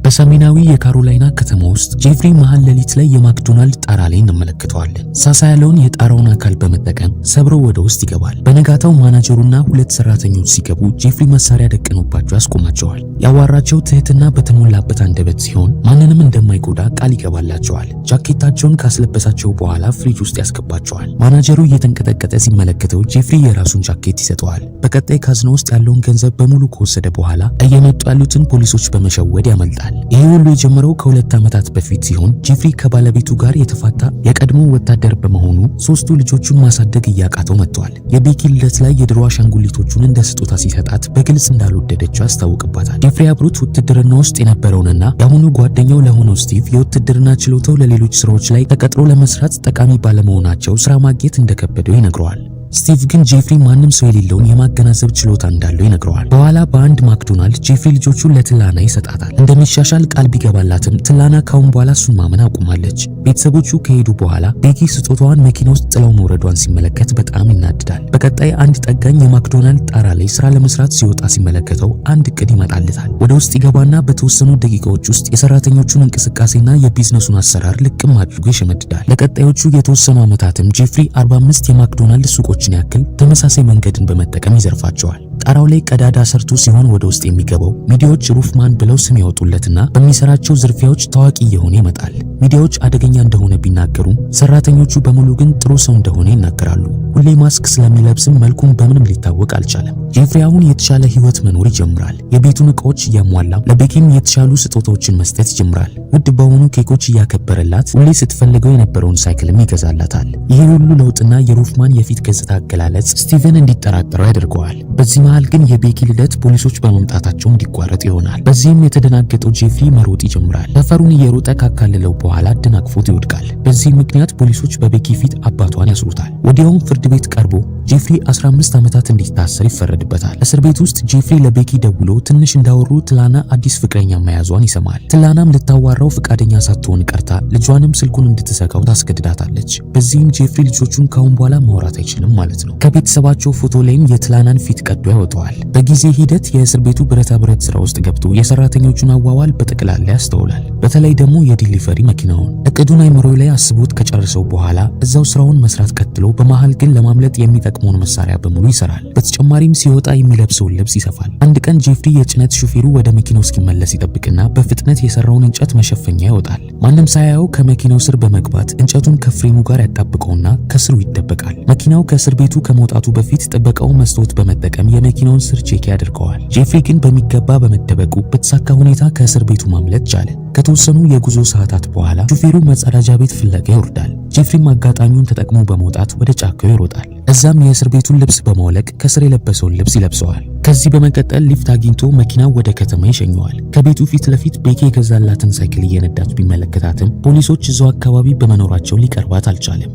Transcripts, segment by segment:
በሰሜናዊ የካሮላይና ከተማ ውስጥ ጄፍሪ መሃል ሌሊት ላይ የማክዶናልድ ጣራ ላይ እንመለከተዋለን። ሳሳ ያለውን የጣራውን አካል በመጠቀም ሰብሮ ወደ ውስጥ ይገባል። በነጋታው ማናጀሩና ሁለት ሰራተኞች ሲገቡ ጄፍሪ መሳሪያ ደቅኖባቸው ያስቆማቸዋል። ያዋራቸው ትህትና በተሞላበት አንደበት ሲሆን ማንንም እንደማይጎዳ ቃል ይገባላቸዋል። ጃኬታቸውን ካስለበሳቸው በኋላ ፍሪጅ ውስጥ ያስገባቸዋል። ማናጀሩ እየተንቀጠቀጠ ሲመለከተው ጄፍሪ የራሱን ጃኬት ይሰጠዋል። በቀጣይ ካዝና ውስጥ ያለውን ገንዘብ በሙሉ ከወሰደ በኋላ እየመጡ ያሉትን ፖሊሶች በመሸወድ ያመልጣል። ይህ ሁሉ የጀመረው ከሁለት ዓመታት በፊት ሲሆን ጄፍሪ ከባለቤቱ ጋር የተፋታ የቀድሞ ወታደር በመሆኑ ሶስቱ ልጆቹን ማሳደግ እያቃተው መጥቷል። የቤኪ ልደት ላይ የድሮ አሻንጉሊቶቹን እንደ ስጦታ ሲሰጣት በግልጽ እንዳልወደደችው ያስታውቅባታል። ጄፍሪ አብሮት ውትድርና ውስጥ የነበረውንና የአሁኑ ጓደኛው ለሆነው ስቲቭ የውትድርና ችሎታው ለሌሎች ስራዎች ላይ ተቀጥሮ ለመስራት ጠቃሚ ባለመሆናቸው ስራ ማግኘት እንደከበደው ይነግረዋል። ስቲቭ ግን ጄፍሪ ማንም ሰው የሌለውን የማገናዘብ ችሎታ እንዳለው ይነግረዋል። በኋላ በአንድ ማክዶናልድ ጄፍሪ ልጆቹን ለትላና ይሰጣታል። እንደሚሻሻል ቃል ቢገባላትም ትላና ካሁን በኋላ እሱን ማመን አቁማለች። ቤተሰቦቹ ከሄዱ በኋላ ቤኪ ስጦታዋን መኪና ውስጥ ጥለው መውረዷን ሲመለከት በጣም ይናድዳል። በቀጣይ አንድ ጠጋኝ የማክዶናልድ ጣራ ላይ ስራ ለመስራት ሲወጣ ሲመለከተው አንድ እቅድ ይመጣለታል። ወደ ውስጥ ይገባና በተወሰኑ ደቂቃዎች ውስጥ የሰራተኞቹን እንቅስቃሴና የቢዝነሱን አሰራር ልቅም አድርጎ ይሸመድዳል። ለቀጣዮቹ የተወሰኑ ዓመታትም ጄፍሪ 45 የማክዶናልድ ሱቆች ያክል ተመሳሳይ መንገድን በመጠቀም ይዘርፋቸዋል። ጣራው ላይ ቀዳዳ ሰርቶ ሲሆን ወደ ውስጥ የሚገባው ሚዲያዎች ሩፍማን ብለው ስም ያወጡለትና በሚሰራቸው ዝርፊያዎች ታዋቂ እየሆነ ይመጣል። ሚዲያዎች አደገኛ እንደሆነ ቢናገሩም ሰራተኞቹ በሙሉ ግን ጥሩ ሰው እንደሆነ ይናገራሉ። ሁሌ ማስክ ስለሚለብስም መልኩም በምንም ሊታወቅ አልቻለም። ጄፍሪ አሁን የተሻለ ህይወት መኖር ይጀምራል። የቤቱን እቃዎች እያሟላ ለቤኪም የተሻሉ ስጦታዎችን መስጠት ይጀምራል። ውድ በሆኑ ኬኮች እያከበረላት ሁሌ ስትፈልገው የነበረውን ሳይክልም ይገዛላታል። ይህ ሁሉ ለውጥና የሩፍማን የፊት ገጽታ አገላለጽ ስቲቨን እንዲጠራጠረው ያደርገዋል። በዚህ መሃል ግን የቤኪ ልደት ፖሊሶች በመምጣታቸው እንዲቋረጥ ይሆናል። በዚህም የተደናገጠው ጄፍሪ መሮጥ ይጀምራል። ሰፈሩን እየሮጠ ካካለለው በኋላ አደናቅፎት ይወድቃል። በዚህ ምክንያት ፖሊሶች በቤኪ ፊት አባቷን ያስሩታል። ወዲያውም ፍርድ ቤት ቀርቦ ጄፍሪ 15 ዓመታት እንዲታሰር ይፈረድበታል። እስር ቤት ውስጥ ጄፍሪ ለቤኪ ደውሎ ትንሽ እንዳወሩ ትላና አዲስ ፍቅረኛ መያዟን ይሰማል። ትላናም ልታዋራው ፈቃደኛ ሳትሆን ቀርታ ልጇንም ስልኩን እንድትዘጋው ታስገድዳታለች። በዚህም ጄፍሪ ልጆቹን ካሁን በኋላ ማውራት አይችልም ማለት ነው። ከቤተሰባቸው ፎቶ ላይም የትላናን ፊት ቀዶ ያወጣዋል። በጊዜ ሂደት የእስር ቤቱ ብረታ ብረት ስራ ውስጥ ገብቶ የሰራተኞቹን አዋዋል በጠቅላላ ያስተውላል። በተለይ ደግሞ የዲሊቨሪ መኪናውን እቅዱን አይምሮ ላይ አስቦት ከጨረሰው በኋላ እዛው ስራውን መስራት ቀጥሎ በመሃል ግን ለማምለጥ የሚጠቅመውን መሳሪያ በሙሉ ይሰራል። በተጨማሪም ሲወጣ የሚለብሰውን ልብስ ይሰፋል። አንድ ቀን ጄፍሪ የጭነት ሹፌሩ ወደ መኪናው እስኪመለስ ይጠብቅና በፍጥነት የሰራውን እንጨት መሸፈኛ ያወጣል። ማንም ሳያየው ከመኪናው ስር በመግባት እንጨቱን ከፍሬሙ ጋር ያጣብቀውና ከስሩ ይደበቃል። መኪናው ከእስር ቤቱ ከመውጣቱ በፊት ጥበቃው መስታወት በመጠቀም የመኪናውን ስር ቼክ ያደርገዋል። ጄፍሪ ግን በሚገባ በመደበቁ በተሳካ ሁኔታ ከእስር ቤቱ ማምለጥ ቻለ። ከተወሰኑ የጉዞ ሰዓታት በኋላ ሹፌሩ መጸዳጃ ቤት ፍለጋ ይወርዳል። ጄፍሪም አጋጣሚውን ተጠቅሞ በመውጣት ወደ ጫካው ይሮጣል። እዛም የእስር ቤቱን ልብስ በማውለቅ ከስር የለበሰውን ልብስ ይለብሰዋል። ከዚህ በመቀጠል ሊፍት አግኝቶ መኪናው ወደ ከተማ ይሸኘዋል። ከቤቱ ፊት ለፊት ቤኪ የገዛላትን ሳይክል እየነዳች ቢመለከታትም ፖሊሶች እዛው አካባቢ በመኖራቸው ሊቀርባት አልቻለም።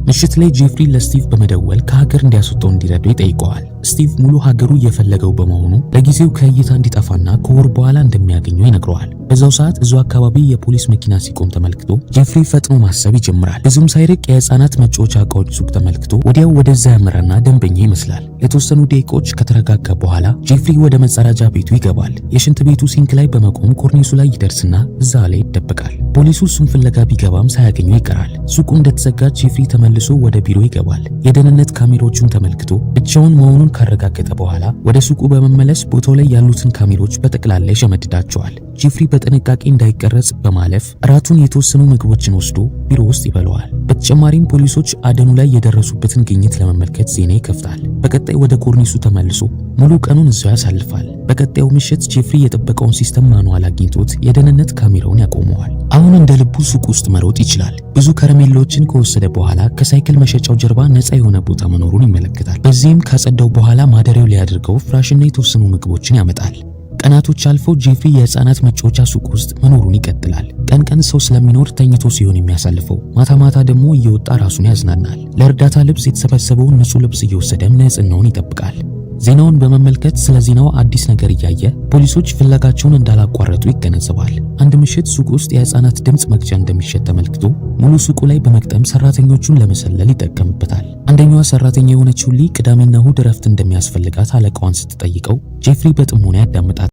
ምሽት ላይ ጄፍሪ ለስቲቭ በመደወል ከሀገር እንዲያስወጣው እንዲረዳው ይጠይቀዋል። ስቲቭ ሙሉ ሀገሩ እየፈለገው በመሆኑ ለጊዜው ከእይታ እንዲጠፋና ከወር በኋላ እንደሚያገኘው ይነግረዋል። በዛው ሰዓት እዛው አካባቢ የፖሊስ መኪና ሲቆም ተመልክቶ ጄፍሪ ፈጥኖ ማሰብ ይጀምራል። ብዙም ሳይርቅ የህፃናት መጫወቻ እቃዎች ሱቅ ተመልክቶ ወዲያው ወደዛ ያመራና ደንበኛ ይመስላል። ለተወሰኑ ደቂቃዎች ከተረጋጋ በኋላ ጄፍሪ ወደ መጸዳጃ ቤቱ ይገባል። የሽንት ቤቱ ሲንክ ላይ በመቆም ኮርኒሱ ላይ ይደርስና እዛ ላይ ይደበቃል። ፖሊሱ እሱን ፍለጋ ቢገባም ሳያገኘው ይቀራል። ሱቁ እንደተዘጋ ጄፍሪ ተመልሶ ወደ ቢሮ ይገባል። የደህንነት ካሜራዎቹን ተመልክቶ ብቻውን መሆኑን ካረጋገጠ በኋላ ወደ ሱቁ በመመለስ ቦታው ላይ ያሉትን ካሜራዎች በጠቅላላ ይሸመድዳቸዋል። ጄፍሪ በጥንቃቄ እንዳይቀረጽ በማለፍ እራቱን የተወሰኑ ምግቦችን ወስዶ ቢሮ ውስጥ ይበለዋል። በተጨማሪም ፖሊሶች አደኑ ላይ የደረሱበትን ግኝት ለመመልከት ዜና ይከፍታል። በቀጣይ ወደ ኮርኒሱ ተመልሶ ሙሉ ቀኑን እዛው ያሳልፋል። በቀጣዩ ምሽት ጄፍሪ የጠበቀውን ሲስተም ማኑዋል አግኝቶት የደህንነት ካሜራውን ያቆመዋል። አሁን እንደ ልቡ ሱቅ ውስጥ መሮጥ ይችላል። ብዙ ከረሜላዎችን ከወሰደ በኋላ ከሳይክል መሸጫው ጀርባ ነፃ የሆነ ቦታ መኖሩን ይመለከታል። በዚህም ካጸዳው በኋላ ማደሪያው ሊያደርገው ፍራሽና የተወሰኑ ምግቦችን ያመጣል። ቀናቶች አልፈው ጄፍሪ የህፃናት መጫወቻ ሱቅ ውስጥ መኖሩን ይቀጥላል። ቀን ቀን ሰው ስለሚኖር ተኝቶ ሲሆን የሚያሳልፈው፣ ማታ ማታ ደግሞ እየወጣ ራሱን ያዝናናል። ለእርዳታ ልብስ የተሰበሰበውን ንጹህ ልብስ እየወሰደም ንጽህናውን ይጠብቃል። ዜናውን በመመልከት ስለ ዜናው አዲስ ነገር እያየ ፖሊሶች ፍለጋቸውን እንዳላቋረጡ ይገነዘባል። አንድ ምሽት ሱቅ ውስጥ የህፃናት ድምጽ መግጃ እንደሚሸጥ ተመልክቶ ሙሉ ሱቁ ላይ በመቅጠም ሰራተኞቹን ለመሰለል ይጠቀምበታል። አንደኛዋ ሰራተኛ የሆነችው ሊ ቅዳሜና እሁድ እረፍት እንደሚያስፈልጋት አለቃዋን ስትጠይቀው ጄፍሪ በጥሞና ያዳምጣል።